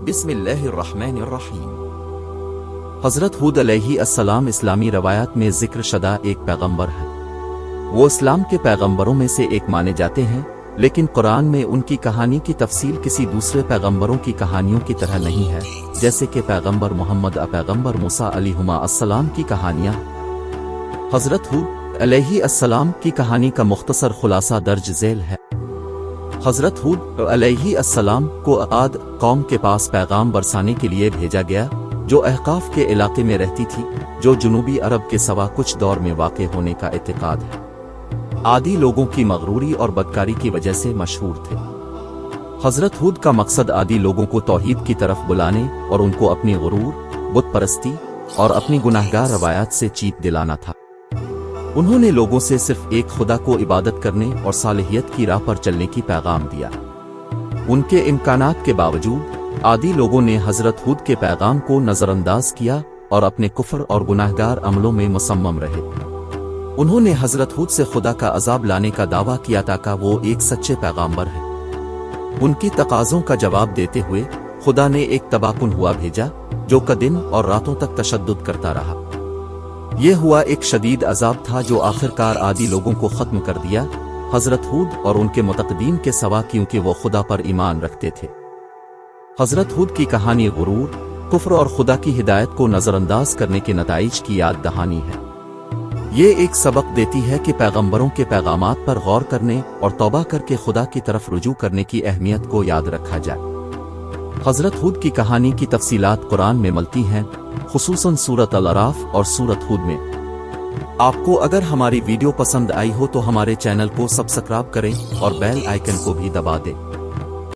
بسم اللہ الرحمن الرحیم۔ حضرت ہود علیہ السلام اسلامی روایات میں ذکر شدہ ایک پیغمبر ہے۔ وہ اسلام کے پیغمبروں میں سے ایک مانے جاتے ہیں، لیکن قرآن میں ان کی کہانی کی تفصیل کسی دوسرے پیغمبروں کی کہانیوں کی طرح نہیں ہے، جیسے کہ پیغمبر محمد پیغمبر موسیٰ علیہما السلام کی کہانیاں۔ حضرت ہود علیہ السلام کی کہانی کا مختصر خلاصہ درج ذیل ہے۔ حضرت ہود علیہ السلام کو عاد قوم کے پاس پیغام برسانے کے لیے بھیجا گیا، جو احقاف کے علاقے میں رہتی تھی، جو جنوبی عرب کے سوا کچھ دور میں واقع ہونے کا اعتقاد ہے۔ عادی لوگوں کی مغروری اور بدکاری کی وجہ سے مشہور تھے۔ حضرت ہود کا مقصد عادی لوگوں کو توحید کی طرف بلانے اور ان کو اپنی غرور، بت پرستی اور اپنی گناہگار روایات سے چیت دلانا تھا۔ انہوں نے لوگوں سے صرف ایک خدا کو عبادت کرنے اور صالحیت کی راہ پر چلنے کی پیغام دیا۔ ان کے امکانات کے باوجود عادی لوگوں نے حضرت ہود کے پیغام کو نظر انداز کیا اور اپنے کفر اور گناہگار عملوں میں مصمم رہے۔ انہوں نے حضرت ہود سے خدا کا عذاب لانے کا دعویٰ کیا تاکہ وہ ایک سچے پیغمبر ہیں۔ ان کی تقاضوں کا جواب دیتے ہوئے خدا نے ایک تباہ کن ہوا بھیجا، جو دن اور راتوں تک تشدد کرتا رہا۔ یہ ہوا ایک شدید عذاب تھا جو آخرکار عادی لوگوں کو ختم کر دیا، حضرت ہود اور ان کے متقدین کے سوا، کیونکہ وہ خدا پر ایمان رکھتے تھے۔ حضرت ہود کی کہانی غرور، کفر اور خدا کی ہدایت کو نظر انداز کرنے کے نتائج کی یاد دہانی ہے۔ یہ ایک سبق دیتی ہے کہ پیغمبروں کے پیغامات پر غور کرنے اور توبہ کر کے خدا کی طرف رجوع کرنے کی اہمیت کو یاد رکھا جائے۔ حضرت ہود کی کہانی کی تفصیلات قرآن میں ملتی ہیں، خصوصاً سورۃ الاعراف اور سورۃ ہود میں۔ آپ کو اگر ہماری ویڈیو پسند آئی ہو تو ہمارے چینل کو سبسکرائب کریں اور بیل آئیکن کو بھی دبا دیں۔